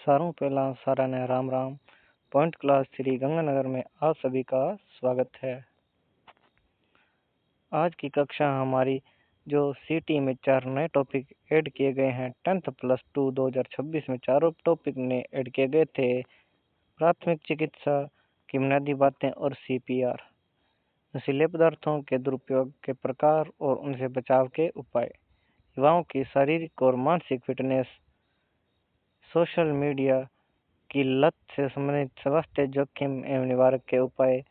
सारों पहला सारा ने राम राम। पॉइंट क्लास 3 गंगानगर में आप सभी का स्वागत है। आज की कक्षा हमारी जो सीटी में 4 नए टॉपिक ऐड किए गए हैं 10th प्लस 2 2026 में चारों टॉपिक ने ऐड किए गए थे। प्राथमिक चिकित्सा की बुनियादी बातें और सीपीआर, नशीले पदार्थों के दुरुपयोग के प्रकार और उनसे बचाव के उपाय, युवाओं की शारीरिक और मानसिक फिटनेस, सोशल मीडिया की लत से संबंधित स्वास्थ्य जोखिम एवं निवारक के उपाय।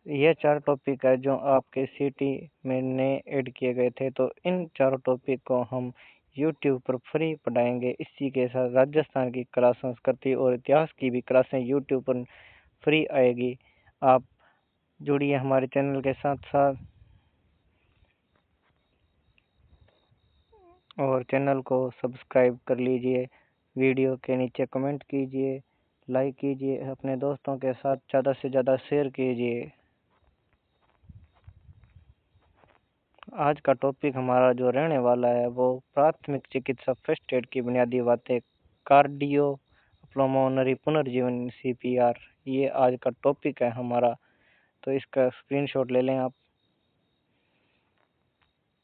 यह 4 टॉपिक है जो आपके सीटी में नए ऐड किए गए थे। तो इन चारों टॉपिक को हम यूट्यूब पर फ्री पढ़ाएंगे। इसी के साथ राजस्थान की कला संस्कृति और इतिहास की भी क्लासें यूट्यूब पर फ्री आएगी। आप जुड़िए हमारे चैनल के साथ साथ और चैनल को सब्सक्राइब कर लीजिए। वीडियो के नीचे कमेंट कीजिए, लाइक कीजिए, अपने दोस्तों के साथ ज़्यादा से ज़्यादा शेयर कीजिए। आज का टॉपिक हमारा जो रहने वाला है वो प्राथमिक चिकित्सा फर्स्ट एड की बुनियादी बातें, कार्डियो पल्मोनरी पुनर्जीवन सीपीआर, ये आज का टॉपिक है हमारा। तो इसका स्क्रीनशॉट ले लें आप।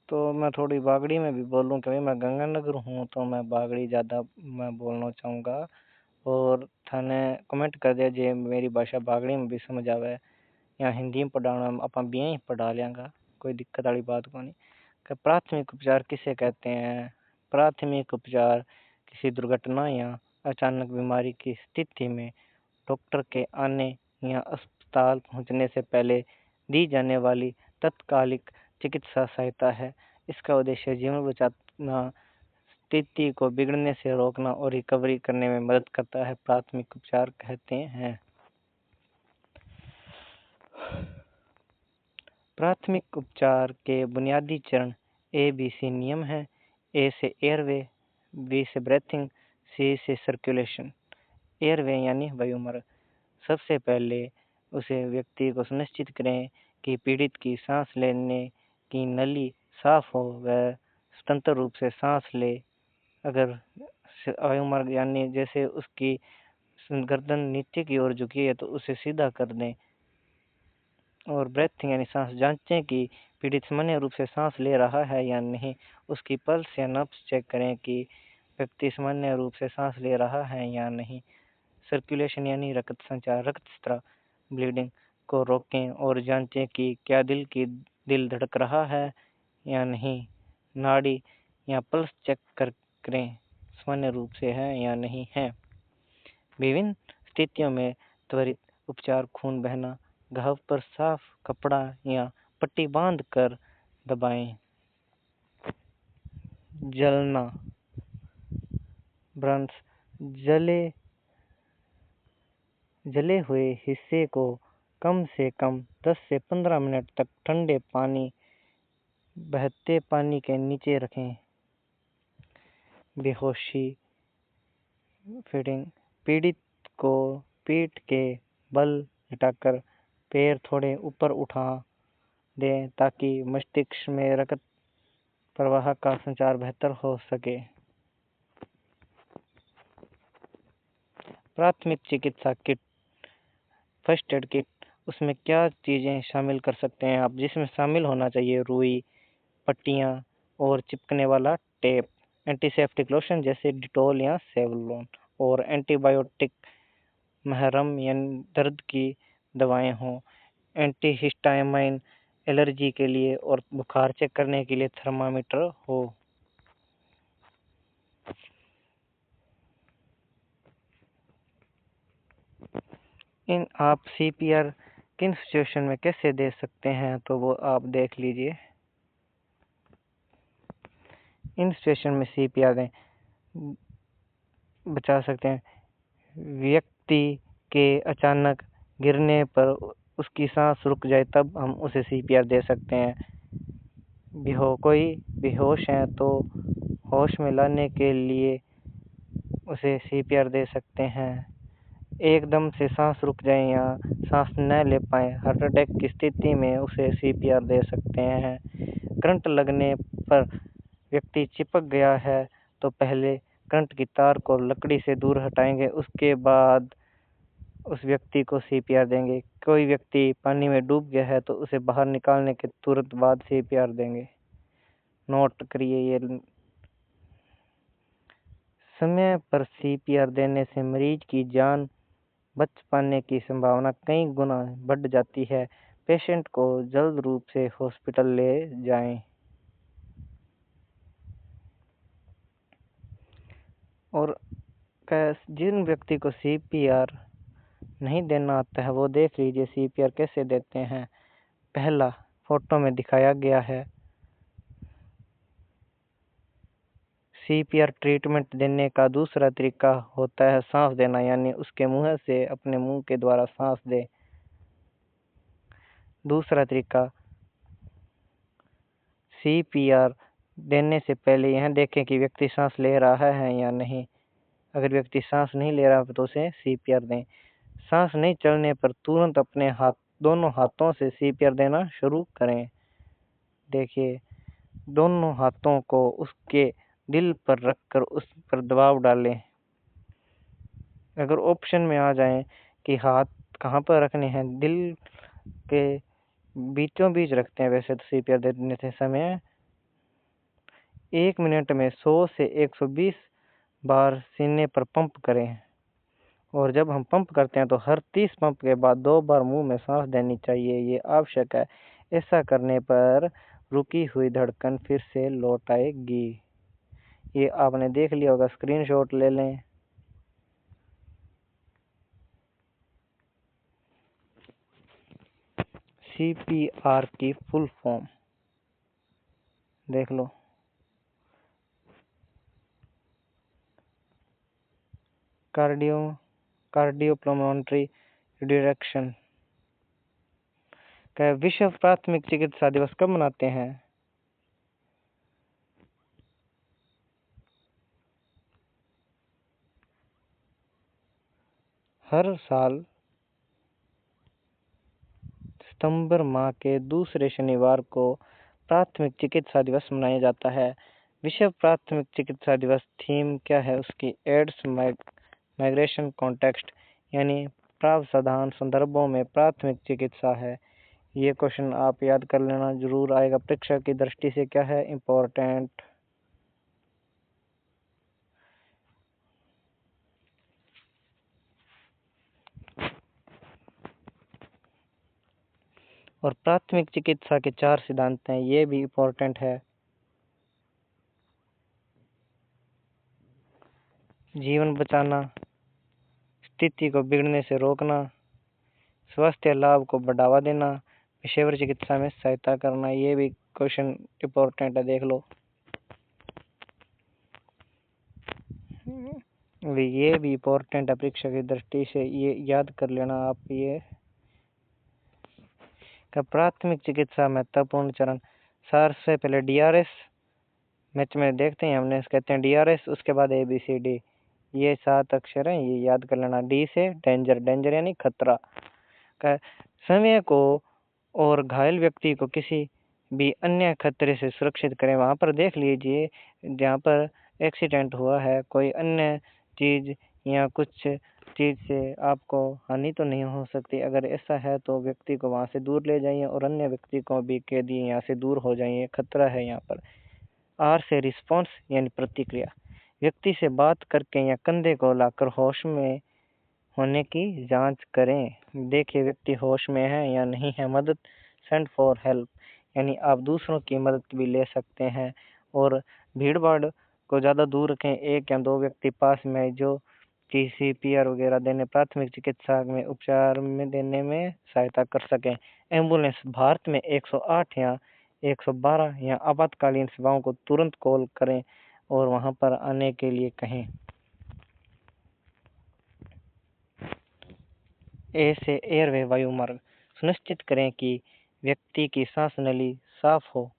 तो मैं थोड़ी बागड़ी में भी बोलूँ कि मैं गंगानगर हूँ, तो मैं बागड़ी ज़्यादा मैं बोलना चाहूँगा और थाने कमेंट कर दिया जे मेरी भाषा बागड़ी में भी समझ आवे या हिंदी में पढ़ाना अपन भी ही पढ़ा लेंगा, कोई दिक्कत वाली बात को नहीं। कि प्राथमिक उपचार किसे कहते हैं? प्राथमिक उपचार किसी दुर्घटना या अचानक बीमारी की स्थिति में डॉक्टर के आने या अस्पताल पहुंचने से पहले दी जाने वाली तत्कालिक चिकित्सा सहायता है। इसका उद्देश्य जीवन बचाना, स्थिति को बिगड़ने से रोकना और रिकवरी करने में मदद करता है। प्राथमिक उपचार कहते हैं। प्राथमिक उपचार के बुनियादी चरण ABC नियम हैं। ए से एयरवे, बी से ब्रीथिंग, सी से सर्कुलेशन। एयरवे यानी वायुमार्ग। सबसे पहले उसे व्यक्ति को सुनिश्चित करें कि पीड़ित की सांस लेने की नली साफ हो, वह स्वतंत्र रूप से सांस ले। अगर वायुमार्ग यानी जैसे उसकी गर्दन नीचे की ओर झुकी है तो उसे सीधा कर दें। और ब्रीथिंग यानी सांस जांचें कि पीड़ित सामान्य रूप से सांस ले रहा है या नहीं। उसकी पल्स या नब्ज चेक करें कि व्यक्ति सामान्य रूप से सांस ले रहा है या नहीं। सर्कुलेशन यानी रक्त संचार, रक्तस्राव ब्लीडिंग को रोकें और जांचें कि क्या दिल धड़क रहा है या नहीं। नाड़ी या पल्स चेक करें सामान्य रूप से है या नहीं है। विभिन्न स्थितियों में त्वरित उपचार, खून बहना, घाव पर साफ कपड़ा या पट्टी बांध कर दबाएं। जलना, ब्रंस, जले हुए हिस्से को कम से कम 10 से 15 मिनट तक ठंडे पानी, बहते पानी के नीचे रखें। बेहोशी फीडिंग, पीड़ित को पीठ के बल लिटाकर पैर थोड़े ऊपर उठा दें ताकि मस्तिष्क में रक्त प्रवाह का संचार बेहतर हो सके। प्राथमिक चिकित्सा किट, फर्स्ट एड किट, उसमें क्या चीज़ें शामिल कर सकते हैं आप? जिसमें शामिल होना चाहिए रुई, पट्टियाँ और चिपकने वाला टेप, एंटीसेप्टिक लोशन जैसे डिटॉल या सेवलॉन, और एंटीबायोटिक महरम यानी दर्द की दवाएं हों, एंटीहिस्टामाइन एलर्जी के लिए, और बुखार चेक करने के लिए थर्मामीटर हो। इन आप सीपीआर किन सिचुएशन में कैसे दे सकते हैं तो वो आप देख लीजिए। इन सिचुएशन में सीपीआर दें बचा सकते हैं। व्यक्ति के अचानक गिरने पर उसकी सांस रुक जाए तब हम उसे सीपीआर दे सकते हैं। कोई बेहोश है तो होश में लाने के लिए उसे सीपीआर दे सकते हैं। एकदम से सांस रुक जाए या सांस न ले पाए, हार्ट अटैक की स्थिति में उसे सीपीआर दे सकते हैं। करंट लगने पर व्यक्ति चिपक गया है तो पहले करंट की तार को लकड़ी से दूर हटाएंगे। उसके बाद उस व्यक्ति को सीपीआर देंगे। कोई व्यक्ति पानी में डूब गया है तो उसे बाहर निकालने के तुरंत बाद सीपीआर देंगे। नोट करिए, ये समय पर सीपीआर देने से मरीज की जान बच पाने की संभावना कई गुना बढ़ जाती है। पेशेंट को जल्द रूप से हॉस्पिटल ले जाएं। और जिन व्यक्ति को सीपीआर नहीं देना आता है वो देख लीजिए सीपीआर कैसे देते हैं। पहला फोटो में दिखाया गया है। सीपीआर ट्रीटमेंट देने का दूसरा तरीका होता है सांस देना, यानी उसके मुंह से अपने मुंह के द्वारा सांस दे। दूसरा तरीका, सीपीआर देने से पहले यह देखें कि व्यक्ति सांस ले रहा है या नहीं। अगर व्यक्ति सांस नहीं ले रहा तो उसे सीपीआर दें। सांस नहीं चलने पर तुरंत अपने दोनों हाथों से सीपीआर देना शुरू करें। देखिए, दोनों हाथों को उसके दिल पर रखकर उस पर दबाव डालें। अगर ऑप्शन में आ जाए कि हाथ कहाँ पर रखने हैं, दिल के बीचों बीच रखते हैं वैसे तो सीपीआर देने से समय 1 मिनट में 100 से 120 बार सीने पर पंप करें। और जब हम पंप करते हैं तो हर 30 पंप के बाद 2 बार मुंह में सांस देनी चाहिए। ये आवश्यक है। ऐसा करने पर रुकी हुई धड़कन फिर से लौट आएगी। ये आपने देख लिया होगा, स्क्रीनशॉट ले लें। सीपीआर की फुल फॉर्म देख लो। कार्डियोपल्मोनरी रिडक्शन का विश्व प्राथमिक चिकित्सा दिवस कब मनाते हैं? हर साल सितंबर माह के दूसरे शनिवार को प्राथमिक चिकित्सा दिवस मनाया जाता है। विश्व प्राथमिक चिकित्सा दिवस थीम क्या है उसकी? एड्स माइग्रेशन कॉन्टेक्स्ट, यानी प्रावधान संदर्भों में प्राथमिक चिकित्सा है। ये क्वेश्चन आप याद कर लेना, जरूर आएगा परीक्षा की दृष्टि से। क्या है इम्पोर्टेंट? और प्राथमिक चिकित्सा के 4 सिद्धांत हैं, ये भी इम्पोर्टेंट है। जीवन बचाना, स्थिति को बिगड़ने से रोकना, स्वास्थ्य लाभ को बढ़ावा देना, पेशेवर चिकित्सा में सहायता करना। ये भी क्वेश्चन इम्पोर्टेंट है, देख लो। ये भी इम्पोर्टेंट है परीक्षा की दृष्टि से, ये याद कर लेना आप। ये का प्राथमिक चिकित्सा महत्वपूर्ण चरण। सार से पहले डीआरएस मैच में देखते हैं हमने, कहते हैं डीआरएस, उसके बाद ABCD, ये 7 अक्षर हैं, ये याद कर लेना। डी से डेंजर, डेंजर यानी खतरा का समय को और घायल व्यक्ति को किसी भी अन्य खतरे से सुरक्षित करें। वहां पर देख लीजिए जहाँ पर एक्सीडेंट हुआ है, कोई अन्य चीज या कुछ चीज से आपको हानि तो नहीं हो सकती। अगर ऐसा है तो व्यक्ति को वहां से दूर ले जाइए और अन्य व्यक्ति को भी कह दिए यहाँ से दूर हो जाइए, खतरा है यहाँ पर। आर से रिस्पॉन्स यानी प्रतिक्रिया, व्यक्ति से बात करके या कंधे को लाकर होश में होने की जांच करें। देखिए व्यक्ति होश में है या नहीं है। मदद, सेंड फॉर हेल्प, यानी आप दूसरों की मदद भी ले सकते हैं। और भीड़ भाड़ को ज़्यादा दूर रखें, 1 या 2 व्यक्ति पास में जो कि CPR वगैरह देने, प्राथमिक चिकित्सा में उपचार में देने में सहायता कर सकें। एम्बुलेंस, भारत में 108 या 112 या आपातकालीन सेवाओं को तुरंत कॉल करें और वहां पर आने के लिए कहें। ए से एयरवे वायुमार्ग, सुनिश्चित करें कि व्यक्ति की सांस नली साफ हो।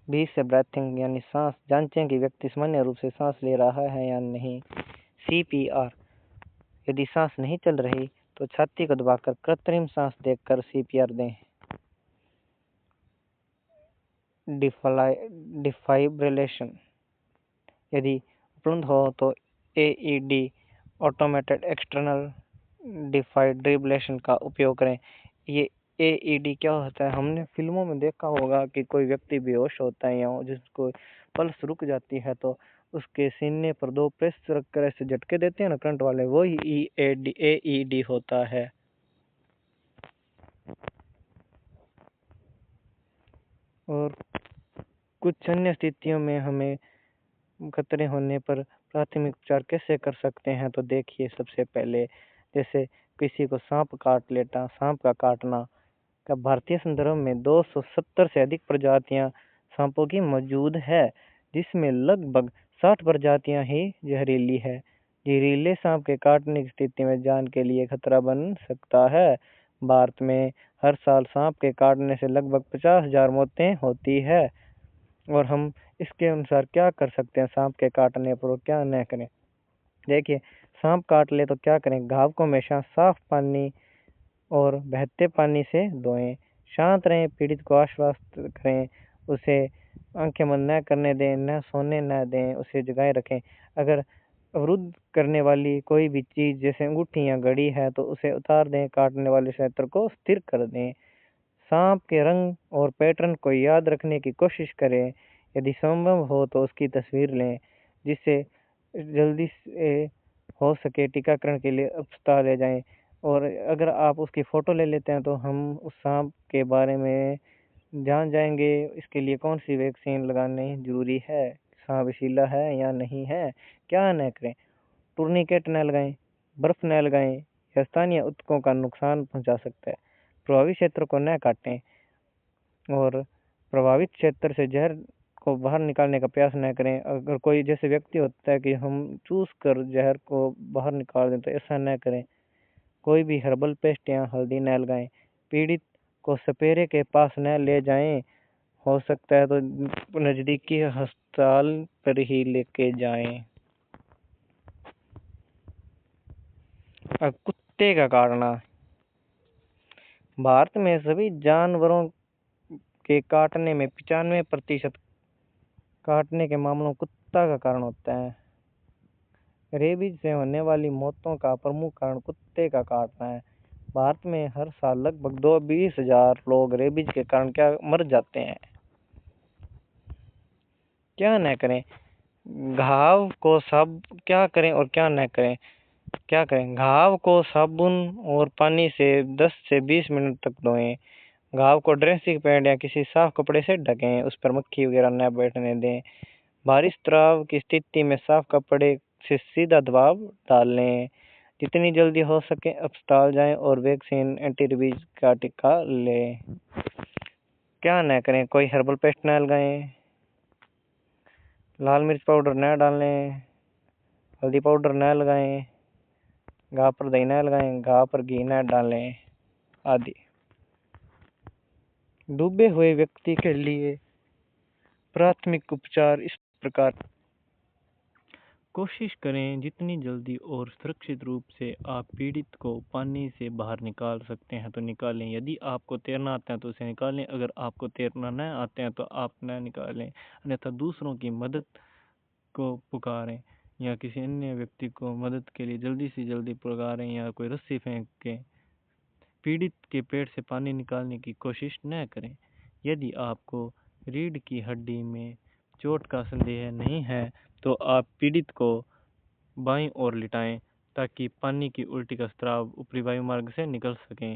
बी से ब्रीथिंग यानी सांस, जांचें कि व्यक्ति सामान्य रूप से सांस ले रहा है या नहीं। CPR, यदि सांस नहीं चल रही तो छाती को दबाकर कृत्रिम सांस देकर CPR दें। डिफाइब्रिलेशन यदि उपलब्ध हो तो AED ऑटोमेटेड एक्सटर्नल डिफाइब्रिलेशन का उपयोग करें। ये AED क्या होता है? हमने फिल्मों में देखा होगा कि कोई व्यक्ति बेहोश होता है या जिसको पल्स रुक जाती है तो उसके सीने पर 2 प्रेस रखकर ऐसे झटके देते हैं ना करंट वाले, वही AED होता है। और कुछ अन्य स्थितियों में हमें खतरे होने पर प्राथमिक उपचार कैसे कर सकते हैं? तो देखिए, सबसे पहले जैसे किसी को सांप काट लेता, सांप का काटना का भारतीय संदर्भ में 270 से अधिक प्रजातियां सांपों की मौजूद है, जिसमें लगभग 60 प्रजातियां ही जहरीली है। जहरीले सांप के काटने की स्थिति में जान के लिए खतरा बन सकता है। भारत में हर साल सांप के काटने से लगभग 50,000 मौतें होती है। और हम इसके अनुसार क्या कर सकते हैं सांप के काटने पर क्या न करें? देखिए, सांप काट ले तो क्या करें? घाव को हमेशा साफ पानी और बहते पानी से धोएं। शांत रहें, पीड़ित को आश्वस्त करें, उसे आंखें बंद न करने दें, न सोने न दें, उसे जगाए रखें। अगर अवरुद्ध करने वाली कोई भी चीज जैसे अंगूठी या घड़ी है तो उसे उतार दें, काटने वाले क्षेत्र को स्थिर कर दें। सांप के रंग और पैटर्न को याद रखने की कोशिश करें। यदि संभव हो तो उसकी तस्वीर लें, जिससे जल्दी से हो सके टीकाकरण के लिए अस्पताल ले जाएं। और अगर आप उसकी फ़ोटो ले लेते हैं तो हम उस सांप के बारे में जान जाएंगे, इसके लिए कौन सी वैक्सीन लगानी ज़रूरी है, सांप विषैला है या नहीं है। क्या न करें? टूर्निकेट न लगाएं, बर्फ न लगाएं, यह स्थानीय ऊतकों का नुकसान पहुंचा सकता है। प्रभावित क्षेत्र को न काटें और प्रभावित क्षेत्र से जहर को बाहर निकालने का प्रयास न करें। अगर कोई जैसे व्यक्ति होता है कि हम चूस कर जहर को बाहर निकाल दें तो ऐसा न करें। कोई भी हर्बल पेस्ट या हल्दी न लगाएं। पीड़ित को सपेरे के पास न ले जाएं, हो सकता है तो नजदीकी अस्पताल पर ही लेके जाएं। अब कुत्ते का काटना, भारत में सभी जानवरों के काटने में 95% काटने के मामलों कुत्ता का कारण होता है। रेबीज से होने वाली मौतों का प्रमुख कारण कुत्ते का काटना है। भारत में हर साल लगभग 20,000 लोग रेबीज के कारण क्या मर जाते हैं। क्या न करें? घाव को सब क्या करें और क्या न करें? क्या करें? घाव को साबुन और पानी से 10 से 20 मिनट तक धोएं। घाव को ड्रेसिंग पैड या किसी साफ कपड़े से ढकें, उस पर मक्खी वगैरह न बैठने दें। भारी स्त्राव की स्थिति में साफ कपड़े से सीधा दबाव डालें। जितनी जल्दी हो सके अस्पताल जाएं और वैक्सीन एंटीरेबीज का टीका लें। क्या न करें? कोई हर्बल पेस्ट न लगाएं, लाल मिर्च पाउडर न डालें, हल्दी पाउडर न लगाएं, घाव पर दही न लगाएं, घाव पर घी न डालें आदि। डूबे हुए व्यक्ति के लिए प्राथमिक उपचार इस प्रकार। कोशिश करें जितनी जल्दी और सुरक्षित रूप से आप पीड़ित को पानी से बाहर निकाल सकते हैं तो निकालें। यदि आपको तैरना आता है तो उसे निकालें। अगर आपको तैरना न आते हैं तो आप न निकालें, अन्यथा दूसरों की मदद को पुकारें या किसी अन्य व्यक्ति को मदद के लिए जल्दी से जल्दी पुकारें या कोई रस्सी फेंकें। पीड़ित के पेट से पानी निकालने की कोशिश न करें। यदि आपको रीढ़ की हड्डी में चोट का संदेह नहीं है तो आप पीड़ित को बाईं ओर लिटाएं ताकि पानी की उल्टी का स्राव ऊपरी वायुमार्ग से निकल सके।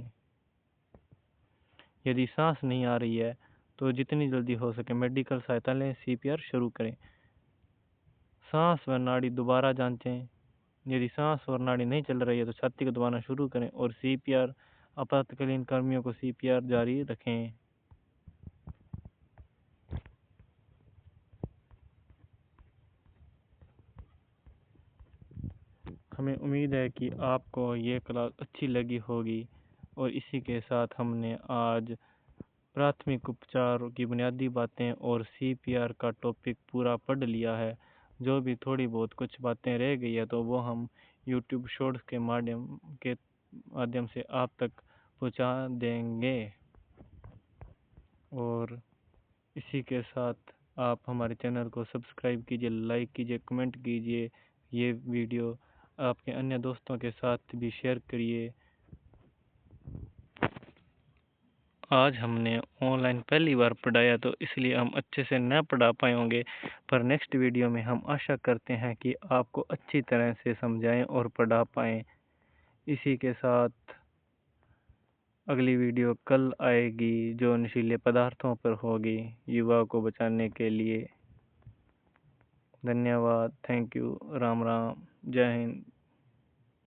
यदि सांस नहीं आ रही है तो जितनी जल्दी हो सके मेडिकल सहायता लें, CPR शुरू करें। सांस व नाड़ी दोबारा जांचें। यदि सांस और नाड़ी नहीं चल रही है तो छाती को दबाना शुरू करें और CPR आपातकालीन कर्मियों को CPR जारी रखें। हमें उम्मीद है कि आपको ये क्लास अच्छी लगी होगी और इसी के साथ हमने आज प्राथमिक उपचार की बुनियादी बातें और CPR का टॉपिक पूरा पढ़ लिया है। जो भी थोड़ी बहुत कुछ बातें रह गई है तो वो हम YouTube शॉर्ट्स के माध्यम से आप तक पहुंचा देंगे। और इसी के साथ आप हमारे चैनल को सब्सक्राइब कीजिए, लाइक कीजिए, कमेंट कीजिए। ये वीडियो आपके अन्य दोस्तों के साथ भी शेयर करिए। आज हमने ऑनलाइन पहली बार पढ़ाया तो इसलिए हम अच्छे से न पढ़ा पाए होंगे, पर नेक्स्ट वीडियो में हम आशा करते हैं कि आपको अच्छी तरह से समझाएं और पढ़ा पाएं। इसी के साथ अगली वीडियो कल आएगी जो नशीले पदार्थों पर होगी, युवा को बचाने के लिए। धन्यवाद, थैंक यू, राम राम, जय हिंद।